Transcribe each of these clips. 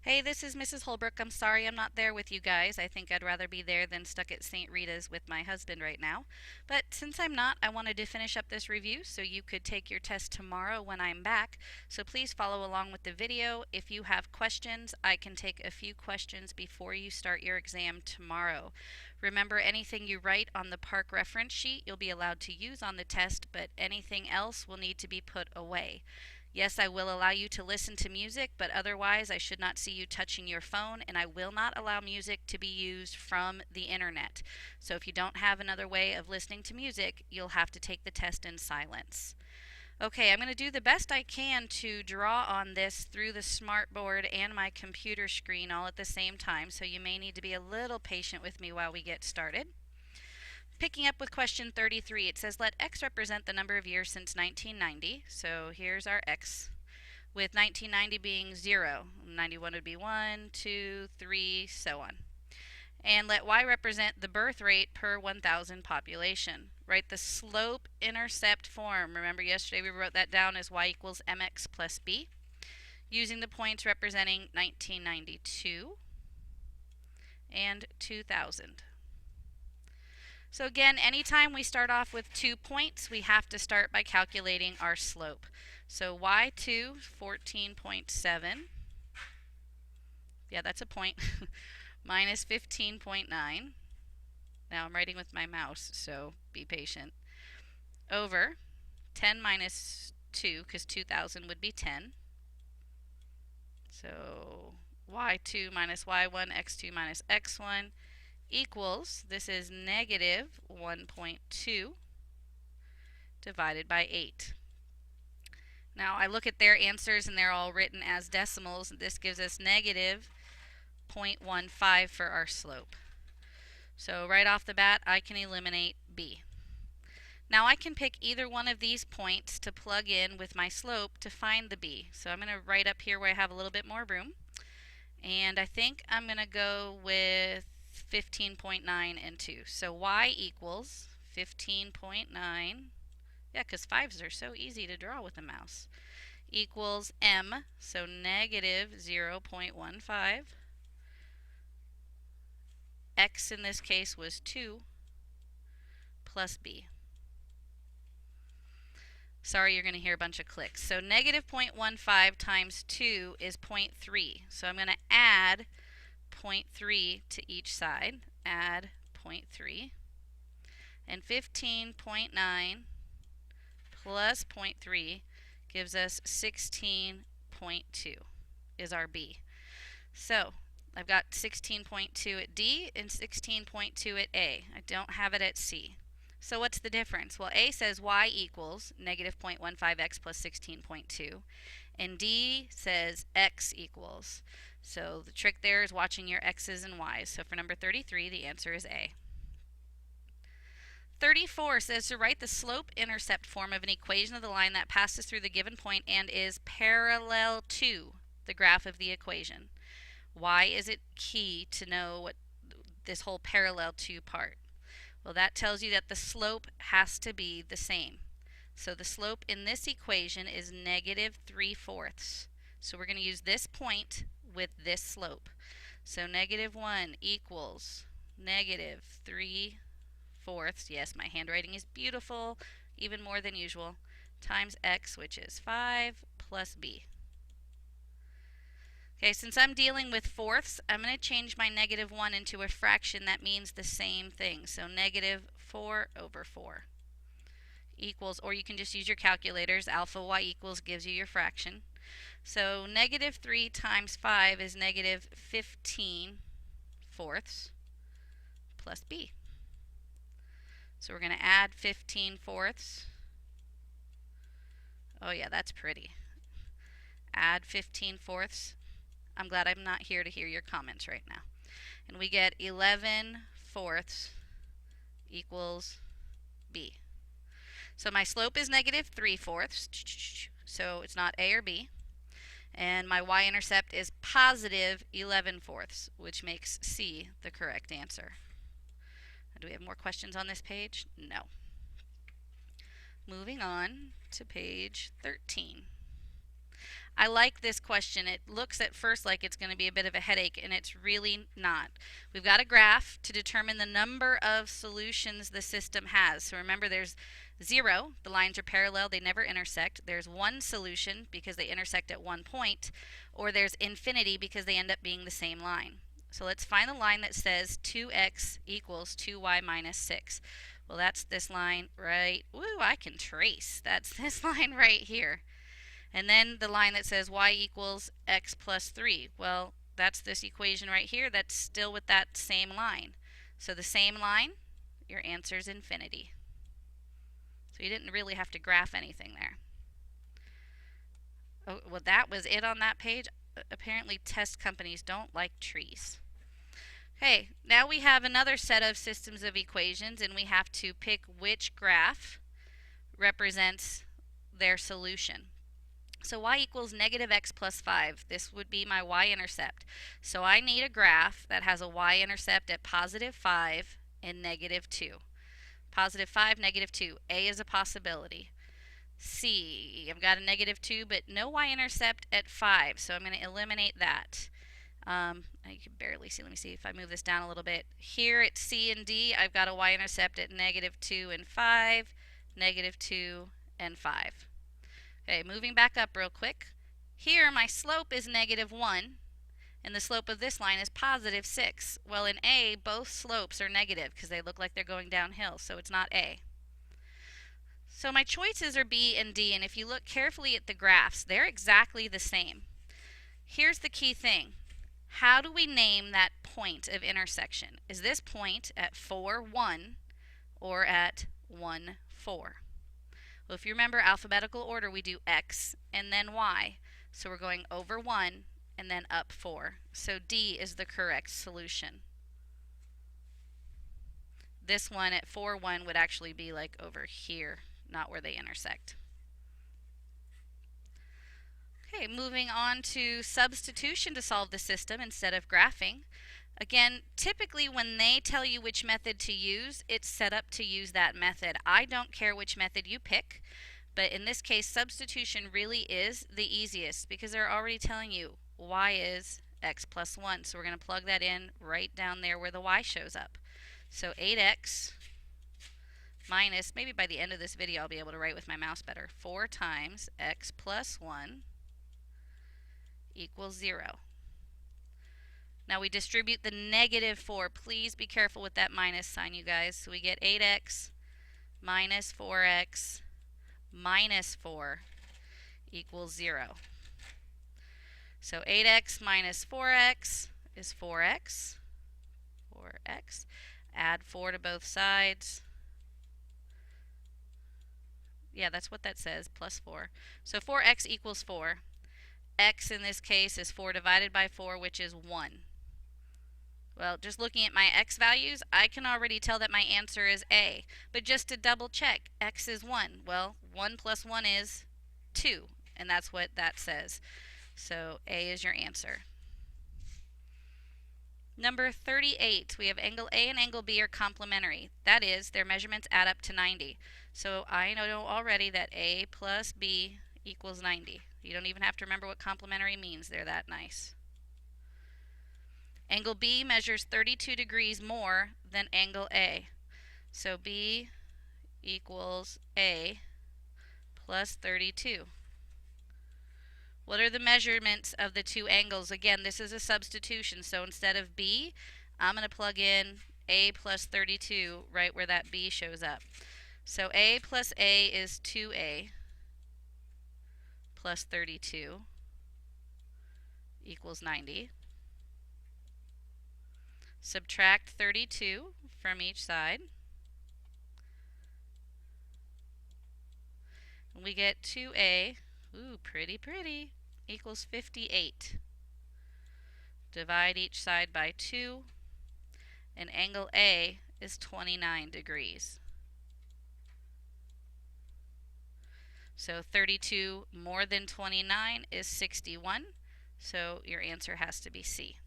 Hey, this is Mrs. Holbrook. I'm sorry I'm not there with you guys. I think I'd rather be there than stuck at St. Rita's with my husband right now. But since I'm not, I wanted to finish up this review so you could take your test tomorrow when I'm back. So please follow along with the video. If you have questions, I can take a few questions before you start your exam tomorrow. Remember, anything you write on the park reference sheet you'll be allowed to use on the test, but anything else will need to be put away. Yes, I will allow you to listen to music, but otherwise I should not see you touching your phone, and I will not allow music to be used from the internet. So if you don't have another way of listening to music, you'll have to take the test in silence. Okay, I'm going to do the best I can to draw on this through the smartboard and my computer screen all at the same time, so you may need to be a little patient with me while we get started. Picking up with question 33, it says let x represent the number of years since 1990. So here's our x, with 1990 being 0. 91 would be 1, 2, 3, so on. And let y represent the birth rate per 1,000 population. Write the slope-intercept form. Remember yesterday we wrote that down as y equals mx plus b, using the points representing 1992 and 2000. So again, anytime we start off with 2 points, we have to start by calculating our slope. So y2, 14.7, yeah, that's a point, minus 15.9. Now I'm writing with my mouse, so be patient. Over 10 minus 2, because 2,000 would be 10. So y2 minus y1, x2 minus x1 equals, this is negative 1.2 divided by 8. Now I look at their answers and they're all written as decimals. This gives us negative 0.15 for our slope. So right off the bat I can eliminate b. Now I can pick either one of these points to plug in with my slope to find the b. So I'm going to write up here where I have a little bit more room. And I think I'm going to go with 15.9 and 2. So y equals 15.9. Yeah, because 5s are so easy to draw with a mouse. Equals m, so negative 0.15. X in this case was 2 plus b. Sorry, you're going to hear a bunch of clicks. So negative 0.15 times 2 is 0.3. So I'm going to add 0.3 to each side. Add 0.3. And 15.9 plus 0.3 gives us 16.2 is our b. So I've got 16.2 at D and 16.2 at A. I don't have it at C. So what's the difference? Well, A says y equals negative 0.15x plus 16.2, and D says x equals. So the trick there is watching your x's and y's. So for number 33, the answer is A. 34 says to write the slope-intercept form of an equation of the line that passes through the given point and is parallel to the graph of the equation. Why is it key to know what this whole parallel to part? Well, that tells you that the slope has to be the same. So the slope in this equation is negative 3/4. So we're going to use this point with this slope. So negative 1 equals negative 3/4. Yes, my handwriting is beautiful, even more than usual, times x, which is 5, plus b. Okay, since I'm dealing with fourths, I'm going to change my negative 1 into a fraction that means the same thing. So negative 4/4 equals, or you can just use your calculators, alpha y equals gives you your fraction. So negative 3 times 5 is negative 15/4 plus b. So we're going to add 15/4. Oh yeah, that's pretty. Add 15/4. I'm glad I'm not here to hear your comments right now. And we get 11/4 equals b. So my slope is negative 3/4, so it's not a or b. And my y-intercept is positive 11/4, which makes C the correct answer. Do we have more questions on this page? No. Moving on to page 13. I like this question. It looks at first like it's going to be a bit of a headache, and it's really not. We've got a graph to determine the number of solutions the system has. So remember, there's 0, the lines are parallel, they never intersect. There's 1 solution because they intersect at 1 point, or there's infinity because they end up being the same line. So let's find the line that says 2x equals 2y minus 6. Well, that's this line right. Woo, I can trace. That's this line right here. And then the line that says y equals x plus 3. Well, that's this equation right here that's still with that same line. So the same line, your answer is infinity. So you didn't really have to graph anything there. Oh, well, that was it on that page. Apparently test companies don't like trees. Okay, now we have another set of systems of equations, and we have to pick which graph represents their solution. So y equals negative x plus 5. This would be my y-intercept. So I need a graph that has a y-intercept at positive 5 and negative 2. Positive 5, negative 2. A is a possibility. C, I've got a negative 2, but no y-intercept at 5, so I'm going to eliminate that. You can barely see. Let me see if I move this down a little bit. Here at C and D, I've got a y-intercept at negative 2 and 5, negative 2 and 5. Okay, moving back up real quick. Here my slope is negative 1 and the slope of this line is positive 6. Well, in A, both slopes are negative because they look like they're going downhill, so it's not A. So my choices are B and D, and if you look carefully at the graphs, they're exactly the same. Here's the key thing. How do we name that point of intersection? Is this point at 4, 1 or at 1, 4? Well, if you remember alphabetical order, we do X and then Y. So we're going over 1 and then up 4. So D is the correct solution. This one at 4, 1 would actually be like over here, not where they intersect. Okay, moving on to substitution to solve the system instead of graphing. Again, typically when they tell you which method to use, it's set up to use that method. I don't care which method you pick, but in this case, substitution really is the easiest because they're already telling you y is x plus 1. So we're going to plug that in right down there where the y shows up. So 8x minus, maybe by the end of this video I'll be able to write with my mouse better, 4 times x plus 1 equals 0. Now we distribute the negative 4. Please be careful with that minus sign, you guys. So we get 8x minus 4x minus 4 equals 0. So 8x minus 4x is 4x. 4x. Add 4 to both sides. Yeah, that's what that says, plus 4. So 4x equals 4. X in this case is 4 divided by 4, which is 1. Well, just looking at my x values, I can already tell that my answer is A. But just to double check, x is 1. Well, 1 plus 1 is 2, and that's what that says. So A is your answer. Number 38, we have angle A and angle B are complementary. That is, their measurements add up to 90. So I know already that A plus B equals 90. You don't even have to remember what complementary means. They're that nice. Angle B measures 32 degrees more than angle A. So B equals A plus 32. What are the measurements of the two angles? Again, this is a substitution, so instead of B, I'm going to plug in A plus 32 right where that B shows up. So A plus A is 2A plus 32 equals 90. Subtract 32 from each side. And we get 2A, ooh, pretty, equals 58. Divide each side by 2, and angle A is 29 degrees. So 32 more than 29 is 61, so your answer has to be C.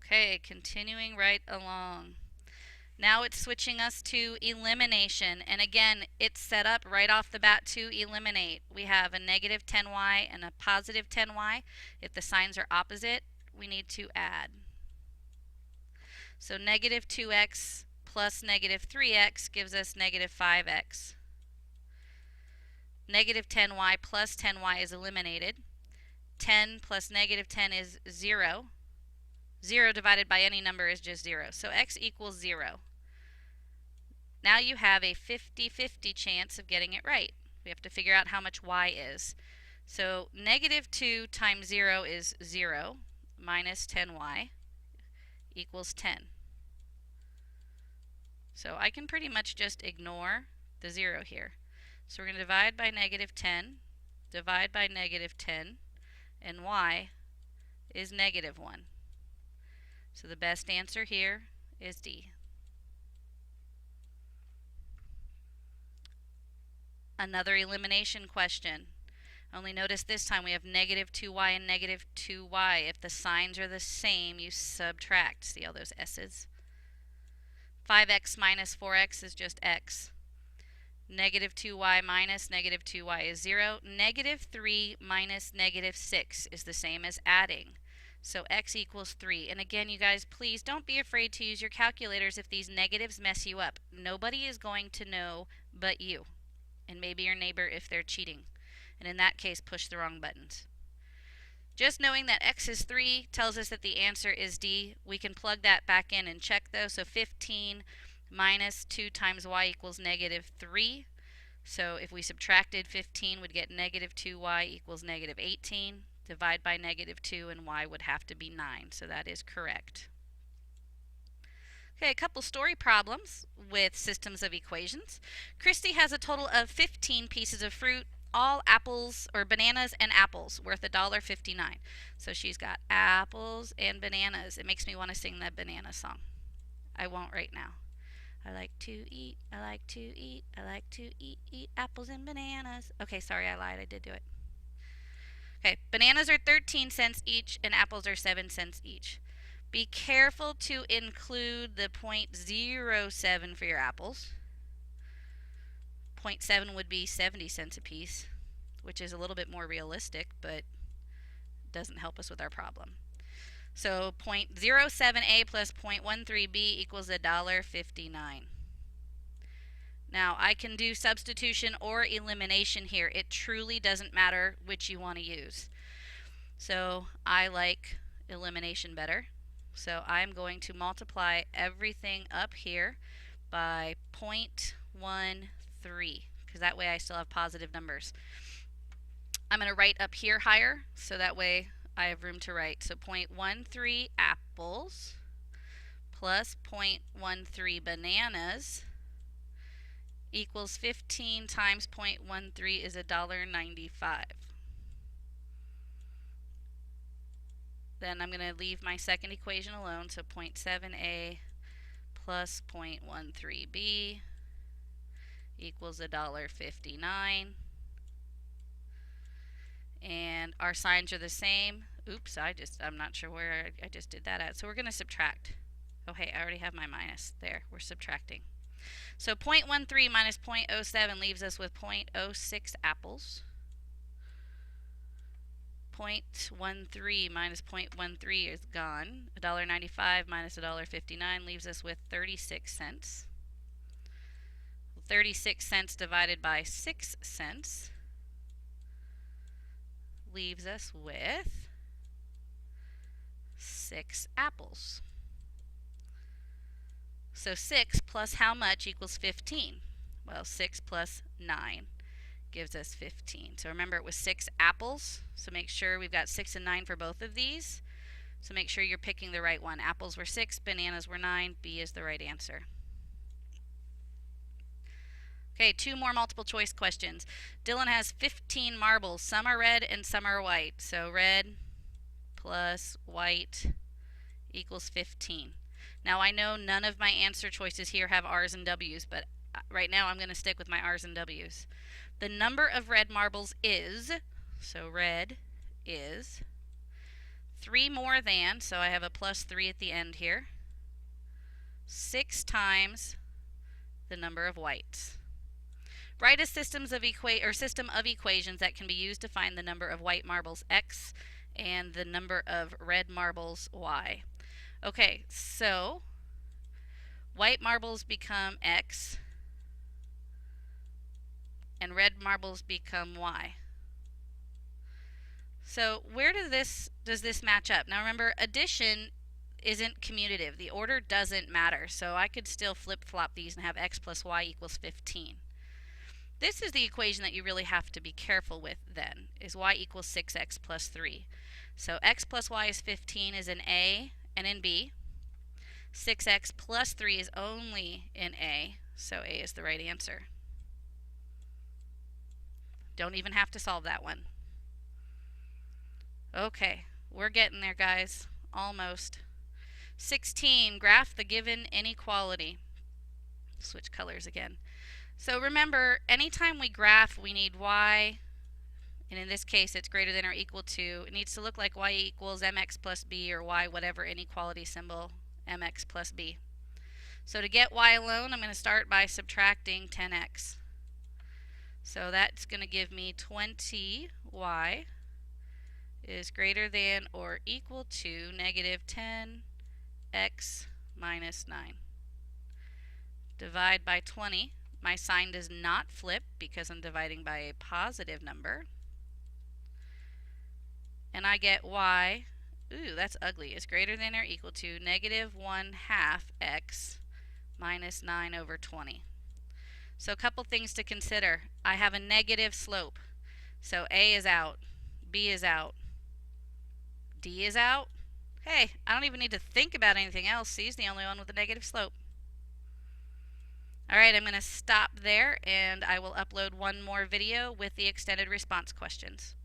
Okay, continuing right along. Now it's switching us to elimination. And again, it's set up right off the bat to eliminate. We have a negative 10y and a positive 10y. If the signs are opposite, we need to add. So negative 2x plus negative 3x gives us negative 5x. Negative 10y plus 10y is eliminated. 10 plus negative 10 is 0. 0 divided by any number is just 0. So x equals 0. Now you have a 50-50 chance of getting it right. We have to figure out how much y is. So negative 2 times 0 is 0 minus 10y equals 10. So I can pretty much just ignore the 0 here. So we're going to divide by negative 10, divide by negative 10, and y is negative 1. So the best answer here is D. Another elimination question. Only notice this time we have negative 2y and negative 2y. If the signs are the same, you subtract. See all those s's? 5x minus 4x is just x. Negative 2y minus negative 2y is 0. Negative 3 minus negative 6 is the same as adding. So x equals 3. And again, you guys, please don't be afraid to use your calculators if these negatives mess you up. Nobody is going to know but you, and maybe your neighbor if they're cheating. And in that case, push the wrong buttons. Just knowing that x is 3 tells us that the answer is D. We can plug that back in and check though. So 15 minus 2 times y equals negative 3. So if we subtracted 15, we'd get negative 2y equals negative 18. Divide by negative 2 and y would have to be 9. So that is correct. Okay, a couple story problems with systems of equations. Christy has a total of 15 pieces of fruit, all apples or bananas and apples, worth $1.59. So she's got apples and bananas. It makes me want to sing that banana song. I won't right now. I like to eat, I like to eat, I like to eat apples and bananas. Okay, sorry, I lied. I did do it. Okay, bananas are 13 cents each and apples are 7 cents each. Be careful to include the 0.07 for your apples. 0.7 would be 70 cents a piece, which is a little bit more realistic, but doesn't help us with our problem. So 0.07a plus 0.13b equals $1.59. Now I can do substitution or elimination here. It truly doesn't matter which you want to use. So I like elimination better. So I'm going to multiply everything up here by 0.13 because that way I still have positive numbers. I'm going to write up here higher so that way I have room to write. So 0.13 apples plus 0.13 bananas equals 15 times 0.13 is $1.95. Then I'm going to leave my second equation alone, so 0.7a plus 0.13b equals $1.59. And our signs are the same. Oops, I'm not sure where I just did that at. So we're going to subtract. Oh, hey, I already have my minus. There, we're subtracting. So 0.13 minus 0.07 leaves us with 0.06 apples. 0.13 minus 0.13 is gone. $1.95 minus $1.59 leaves us with 36 cents. 36 cents divided by 6 cents leaves us with 6 apples. So 6 plus how much equals 15? Well, 6 plus 9 gives us 15. So remember it was 6 apples. So make sure we've got 6 and 9 for both of these. So make sure you're picking the right one. Apples were 6, bananas were 9. B is the right answer. Okay, 2 more multiple choice questions. Dylan has 15 marbles. Some are red and some are white. So red plus white equals 15. Now I know none of my answer choices here have R's and W's, but right now I'm going to stick with my R's and W's. The number of red marbles is, so red is 3 more than, so I have a plus 3 at the end here, 6 times the number of whites. Write a system of equations that can be used to find the number of white marbles x and the number of red marbles y. Okay, so white marbles become x and red marbles become y. So where does this match up? Now remember, addition isn't commutative. The order doesn't matter. So I could still flip-flop these and have x plus y equals 15. This is the equation that you really have to be careful with then, is y equals 6x plus 3. So x plus y is 15 is in A and in B. 6x plus 3 is only in A, so A is the right answer. Don't even have to solve that one. Okay, we're getting there, guys. Almost. 16, graph the given inequality. Switch colors again. So remember, anytime we graph, we need y, and in this case it's greater than or equal to, it needs to look like y equals mx plus b, or y whatever inequality symbol, mx plus b. So to get y alone, I'm going to start by subtracting 10x. So that's going to give me 20y is greater than or equal to negative 10x minus 9. Divide by 20. My sign does not flip because I'm dividing by a positive number. And I get y, ooh, that's ugly, is greater than or equal to negative 1/2 x minus 9 over 20. So a couple things to consider. I have a negative slope. So A is out, B is out, D is out. Hey, I don't even need to think about anything else. C is the only one with a negative slope. Alright, I'm going to stop there and I will upload one more video with the extended response questions.